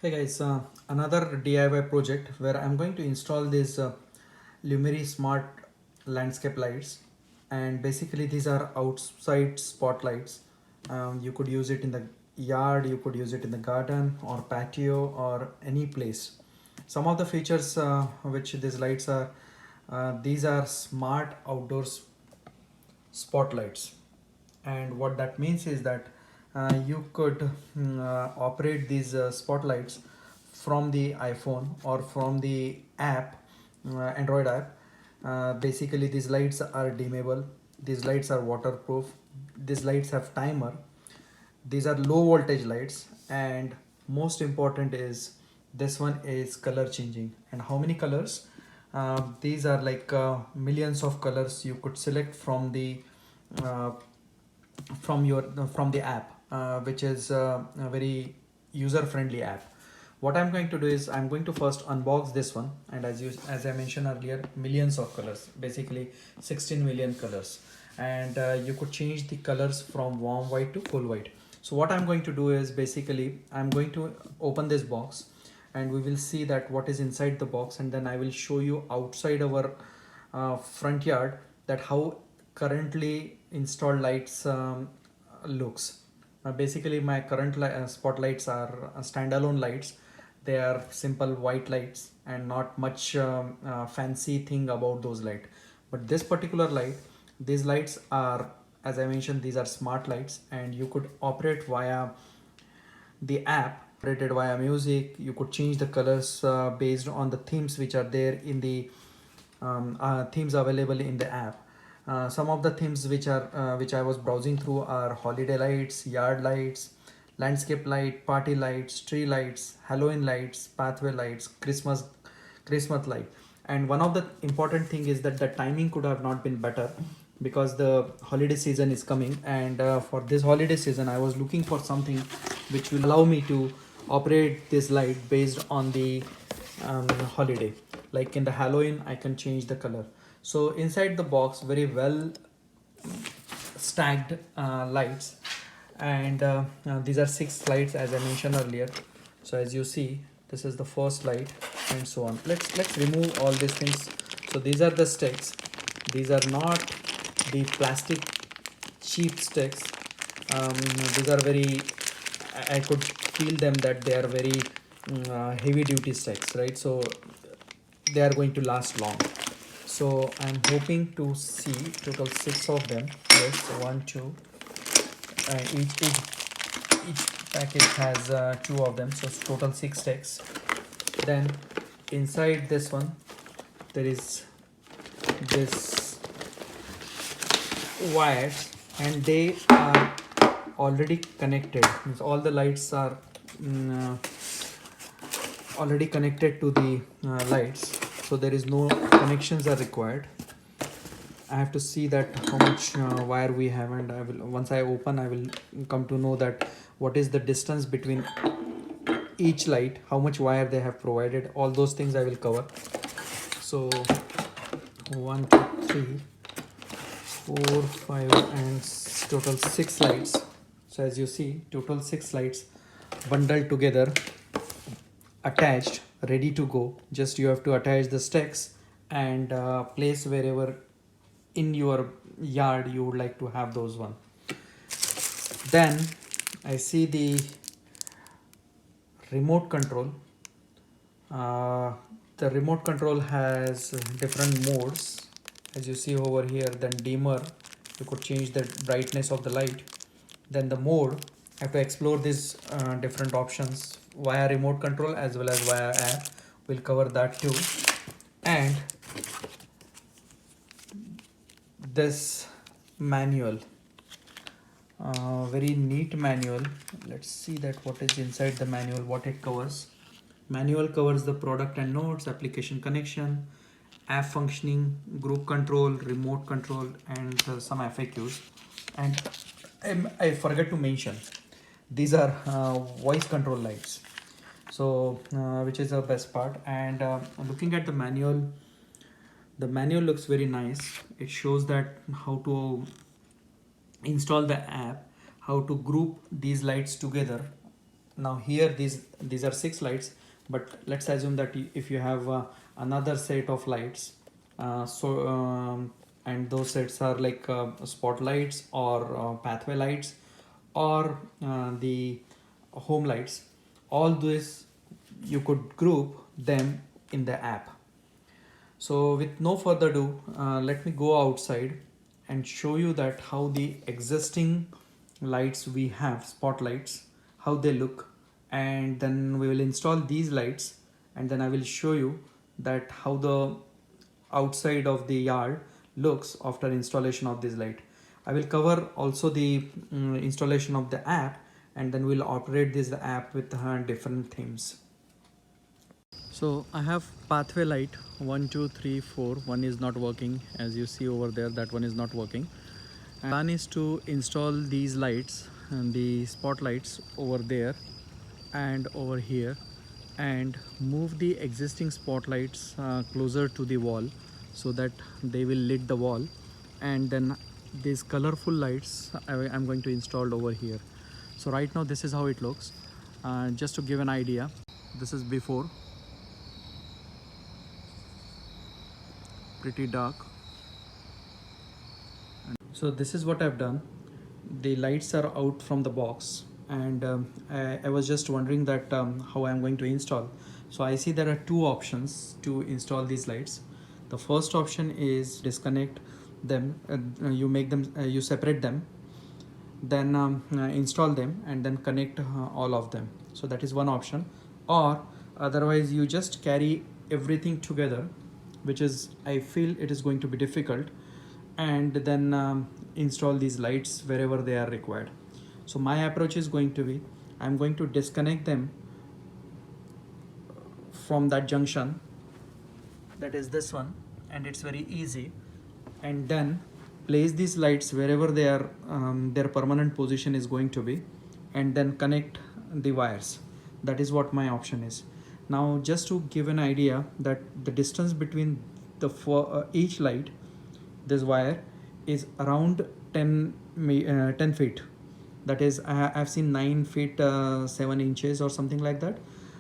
Hey guys, another DIY project where I'm going to install these Lumary smart landscape lights, and basically these are outside spotlights. You could use it in the yard, you could use it in the garden or patio or any place. Some of the features which these lights are, these are smart outdoors spotlights, and what that means is that you could operate these spotlights from the iPhone or from the app, Android app. Basically these lights are dimmable, these lights are waterproof, these lights have timer, these are low voltage lights, and most important is this one is color changing. And how many colors? These are like millions of colors you could select uh, from the app, which is a very user friendly app. What I'm going to do is I'm going to first unbox this one, and as I mentioned earlier, millions of colors, basically 16 million colors, and you could change the colors from warm white to cool white. So what I'm going to do is basically I'm going to open this box, and we will see that what is inside the box, and then I will show you outside our front yard that how currently installed lights looks. Basically my current spotlights are standalone lights. They are simple white lights and not much fancy thing about those light. But this particular light, these lights are, as I mentioned, these are smart lights, and you could operate via the app, operated via music. You could change the colors based on the themes which are there in the themes available in the app. Some of the themes which I was browsing through are holiday lights, yard lights, landscape light, party lights, tree lights, Halloween lights, pathway lights, Christmas light. And one of the important thing is that the timing could have not been better, because the holiday season is coming, and for this holiday season I was looking for something which will allow me to operate this light based on the holiday. Like in the Halloween I can change the color. So inside the box, very well stacked lights, and these are six lights as I mentioned earlier. So as you see, this is the first light, and so on. Let's remove all these things. So these are the sticks. These are not the plastic cheap sticks. These are very, I could feel them that they are very heavy duty sticks, right? So they are going to last long. So I'm hoping to see total six of them. Yes, one, two, and each package has two of them, so it's total six sticks. Then inside this one there is this wires, and they are already connected. Means all the lights are mm, already connected to the lights, so there is no connections are required. I have to see that how much wire we have, and I will, once I open, I will come to know that what is the distance between each light, how much wire they have provided. All those things I will cover. So 1, 2, 3, 4, 5, and total six lights. So as you see, total six lights bundled together, attached, ready to go. Just you have to attach the sticks and place wherever in your yard you would like to have those one. Then I see the remote control. uh, the remote control has different modes, as you see over here. Then dimmer, you could change the brightness of the light. Then the mode, I have to explore these different options via remote control as well as via app. We'll cover that too. And this manual, very neat manual. Let's see that what is inside the manual, what it covers. Manual covers the product and notes, application connection, app functioning, group control, remote control, and some FAQs. And I forgot to mention, these are voice control lights. So which is the best part. And looking at the manual looks very nice. It shows that how to install the app, how to group these lights together Now here these are 6 lights, but let's assume that if you have another set of lights, and those sets are like spotlights or pathway lights or the home lights, all this you could group them in the app. So with no further ado, let me go outside and show you that how the existing lights we have, spotlights, how they look, and then we will install these lights, and then I will show you that how the outside of the yard looks after installation of this light. I will cover also the installation of the app, and then we'll operate this app with different themes. So I have pathway light 1, 2, 3, 4. One is not working, as you see over there, that one is not working. And plan is to install these lights and the spotlights over there and over here, and move the existing spotlights closer to the wall so that they will lit the wall, and then these colorful lights I'm going to install over here. So right now this is how it looks. Just to give an idea, this is before, pretty dark. So this is what I've done. The lights are out from the box, and I was just wondering that how I'm going to install. So I see there are 2 options to install these lights. The first option is disconnect them, you make them, you separate them, then install them, and then connect all of them. So that is one option. Or otherwise you just carry everything together, which is, I feel it is going to be difficult, and then install these lights wherever they are required. So my approach is going to be, I'm going to disconnect them from that junction, that is this one, and it's very easy, and then place these lights wherever they are, their permanent position is going to be, and then connect the wires. That is what my option is. Now just to give an idea that the distance between the each light, this wire is around 10 feet. That is, I've seen 9 feet 7 inches or something like that.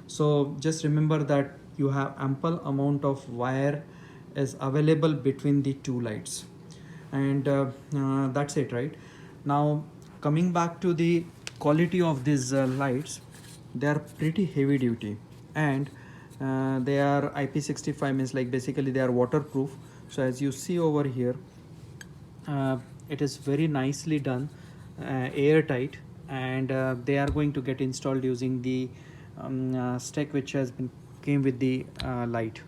So just remember that you have ample amount of wire is available between the 2 lights, and that's it. Right now, coming back to the quality of these lights, they are pretty heavy duty, and they are IP65, means like basically they are waterproof. So as you see over here, it is very nicely done, airtight, and they are going to get installed using the stack which has been came with the light.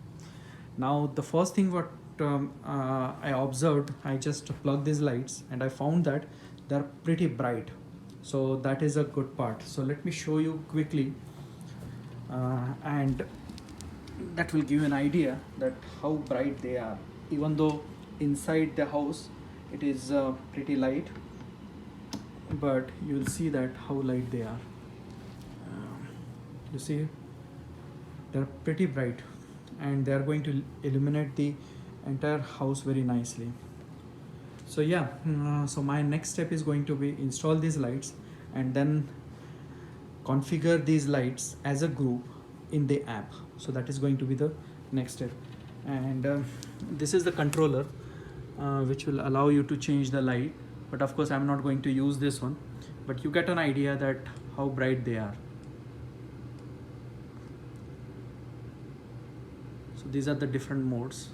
Now the first thing what I observed, I just plugged these lights and I found that they're pretty bright. So that is a good part. So let me show you quickly, and that will give you an idea that how bright they are. Even though inside the house it is pretty light, but you'll see that how light they are. You see, they're pretty bright, and they are going to illuminate the entire house very nicely. So yeah, so my next step is going to be install these lights, and then configure these lights as a group in the app. So that is going to be the next step, and this is the controller which will allow you to change the light, but of course I'm not going to use this one, but you get an idea that how bright they are. So these are the different modes,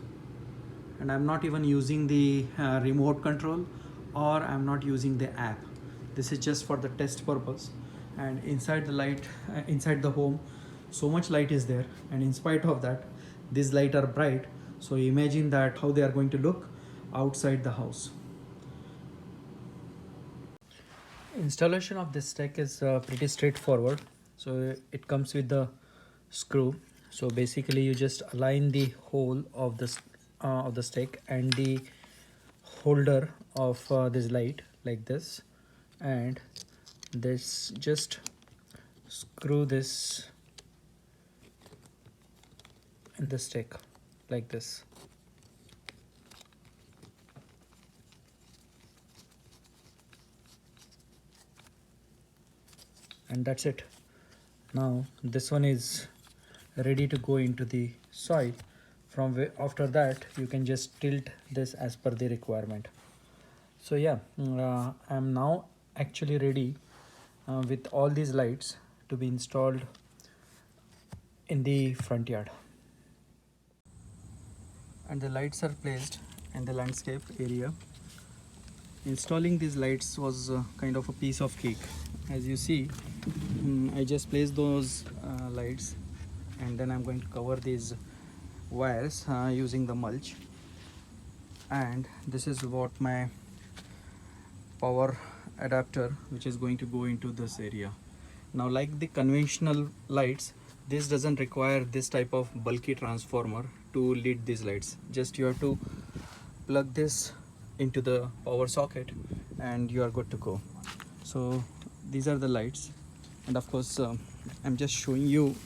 and I'm not even using the remote control, or I'm not using the app. This is just for the test purpose. And inside the light, inside the home, so much light is there, and in spite of that, these lights are bright. So imagine that how they are going to look outside the house. Installation of this stack is pretty straightforward. So it comes with the screw. So basically you just align the hole of the stack and the holder of this light like this, and this just screw this in the stack like this. And that's it. Now this one is ready to go into the soil. From where after that you can just tilt this as per the requirement. So yeah, I'm now actually ready with all these lights to be installed in the front yard. And the lights are placed in the landscape area. Installing these lights was kind of a piece of cake. As you see, I just placed those lights, and then I'm going to cover these wires using the mulch. And this is what my power adapter, which is going to go into this area. Now, like the conventional lights, this doesn't require this type of bulky transformer to lead these lights. Just you have to plug this into the power socket and you are good to go. So these are the lights, and of course I'm just showing you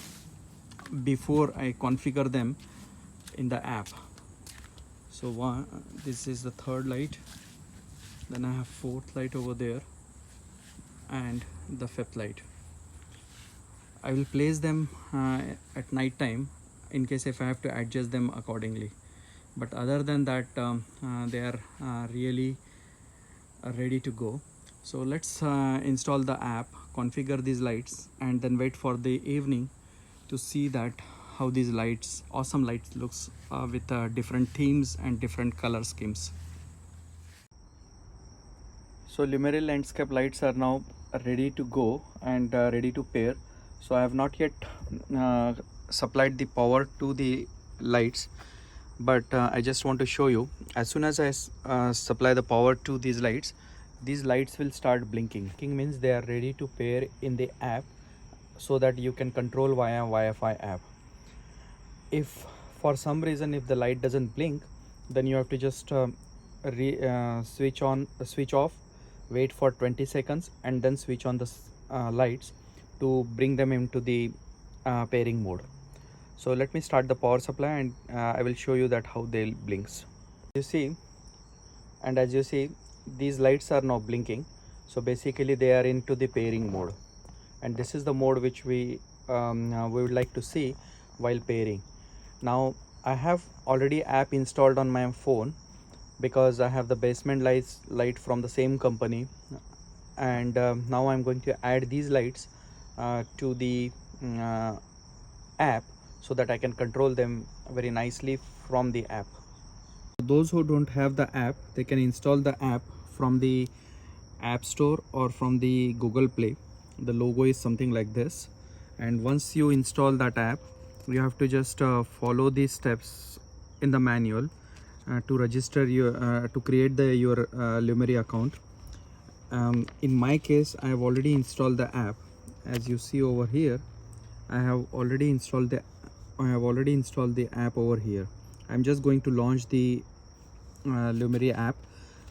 before I configure them in the app. So this is the third light, then I have fourth light over there, and the fifth light. I will place them at night time in case if I have to adjust them accordingly. But other than that, they are really ready to go. So let's install the app, configure these lights, and then wait for the evening to see that how these lights, awesome lights, looks with different themes and different color schemes. So Lumary landscape lights are now ready to go and ready to pair. So I have not yet supplied the power to the lights, but I just want to show you, as soon as I supply the power to these lights will start blinking. Blinking means they are ready to pair in the app, so that you can control via Wi-Fi app. If for some reason if the light doesn't blink, then you have to just switch off, wait for 20 seconds, and then switch on the lights to bring them into the pairing mode. So let me start the power supply, and I will show you that how they blinks. You see, and as you see, these lights are now blinking. So basically they are into the pairing mode, and this is the mode which we would like to see while pairing. Now I have already app installed on my phone because I have the basement light from the same company, and now I'm going to add these lights to the app so that I can control them very nicely from the app. Those who don't have the app, they can install the app from the App Store or from the Google Play. The logo is something like this, and once you install that app, you have to just follow these steps in the manual to register your to create your Lumary account. In my case, I have already installed the app. As you see over here, I have already installed the app over here. I'm just going to launch the Lumary app.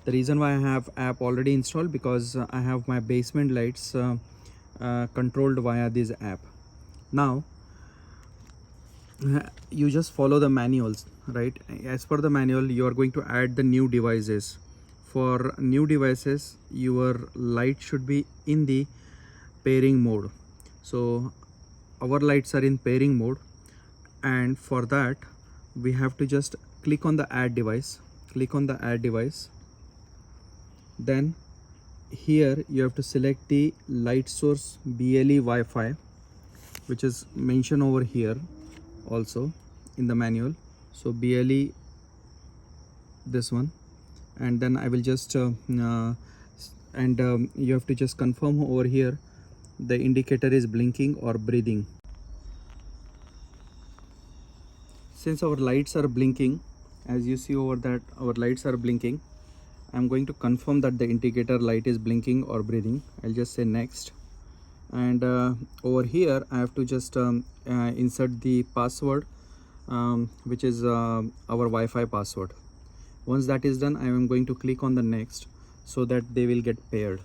The reason why I have app already installed, because I have my basement lights controlled via this app. Now you just follow the manuals, right? As per the manual, you are going to add the new devices. For new devices, your light should be in the pairing mode. So our lights are in pairing mode, and for that we have to just click on the add device. Then here you have to select the light source BLE Wi-Fi, which is mentioned over here also in the manual. So BLE, this one, and then I will just you have to just confirm over here the indicator is blinking or breathing. Since our lights are blinking, as you see over that our lights are blinking, I'm going to confirm that the indicator light is blinking or breathing. I'll just say next, and over here I have to just insert the password, which is our Wi-Fi password. Once that is done, I am going to click on the next so that they will get paired.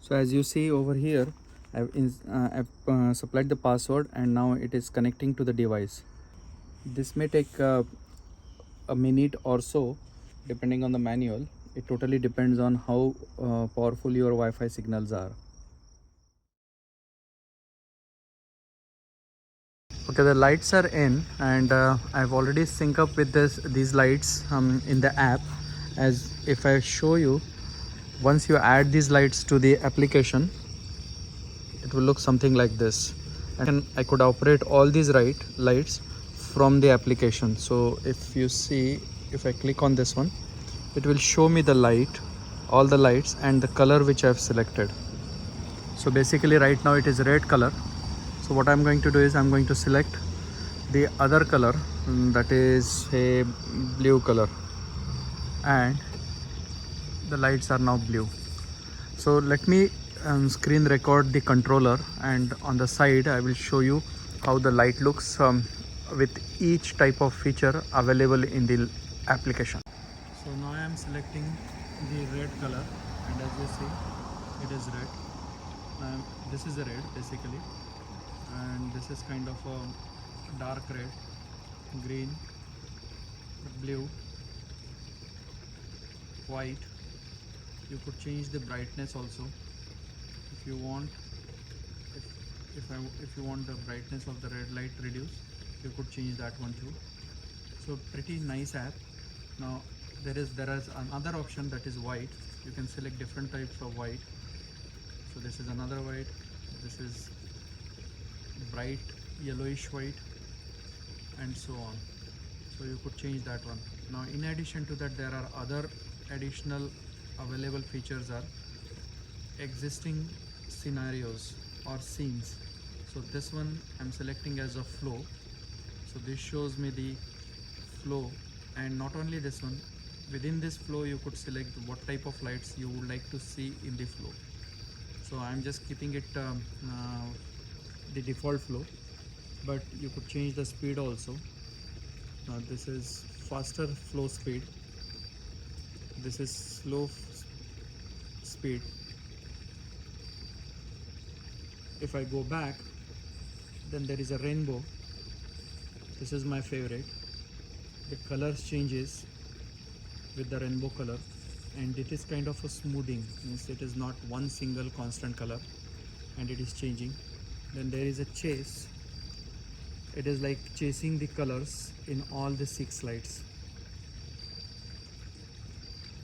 So as you see over here, I've supplied the password, and now it is connecting to the device. This may take a minute or so depending on the manual. It totally depends on how powerful your Wi-Fi signals are. Okay, the lights are in, and I've already sync up with these lights in the app. As if I show you, once you add these lights to the application, it will look something like this. And I could operate all these lights from the application. So if you see, if I click on this one, it will show me the light, all the lights and the color which I've selected. So basically right now it is red color. So what I'm going to do is I'm going to select the other color, that is a blue color, and the lights are now blue. So let me screen record the controller, and on the side I will show you how the light looks with each type of feature available in the application. So now I am selecting the red color, and as you see it is red. This is a red basically, and this is kind of a dark red, green, blue, white. You could change the brightness also if you want. If you want the brightness of the red light reduced, you could change that one too. So pretty nice app. Now there is another option, that is white. You can select different types of white. So this is another white, this is bright yellowish white, and so on. So you could change that one. Now in addition to that, there are other additional available features are existing scenarios or scenes. So this one I'm selecting as a flow. So this shows me the flow, and not only this one, within this flow you could select what type of lights you would like to see in the flow. So I'm just keeping it the default flow, but you could change the speed also. Now this is faster flow speed, this is slow speed. If I go back, then there is a rainbow. This is my favorite. The colors changes with the rainbow color, and it is kind of a smoothing, means it is not one single constant color and it is changing. Then there is a chase. It is like chasing the colors in all the 6 lights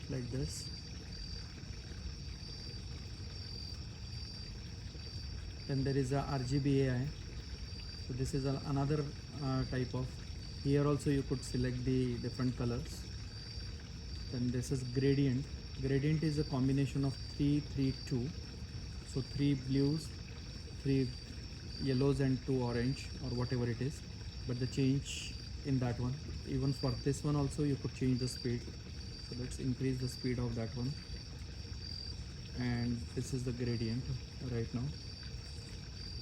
like this. Then there is a RGB AI. So this is another type of, here also you could select the different colors. Then this is gradient. Gradient is a combination of 3 3 2. So 3 blues, 3 yellows and 2 orange, or whatever it is, but the change in that one. Even for this one also you could change the speed. So let's increase the speed of that one, and this is the gradient right now.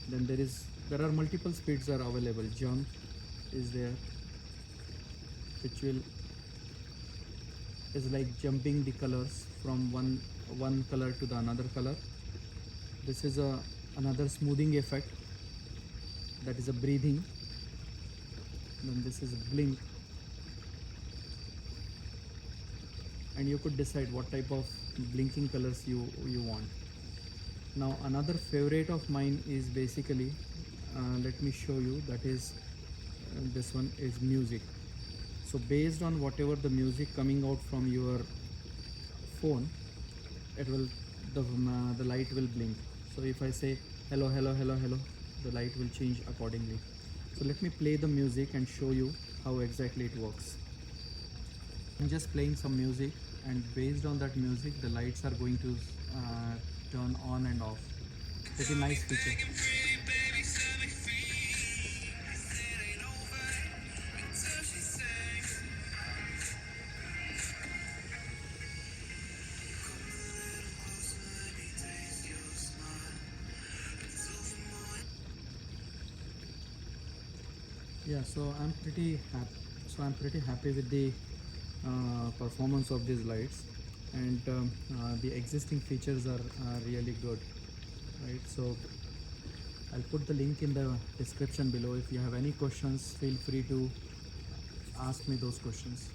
Then there are multiple speeds are available. Jump is there, which is like jumping the colors from one color to the another color. This is another smoothing effect, that is a breathing. Then this is blink, and you could decide what type of blinking colors you want. Now another favorite of mine is basically, let me show you, that is this one is music. So based on whatever the music coming out from your phone, it will the light will blink. So if I say hello hello hello hello, the light will change accordingly. So let me play the music and show you how exactly it works. I'm just playing some music, and based on that music the lights are going to turn on and off. Pretty nice feature. Yeah, so I'm pretty happy with the performance of these lights, and the existing features are really good, right? So I'll put the link in the description below. If you have any questions, feel free to ask me those questions.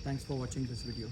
Thanks for watching this video.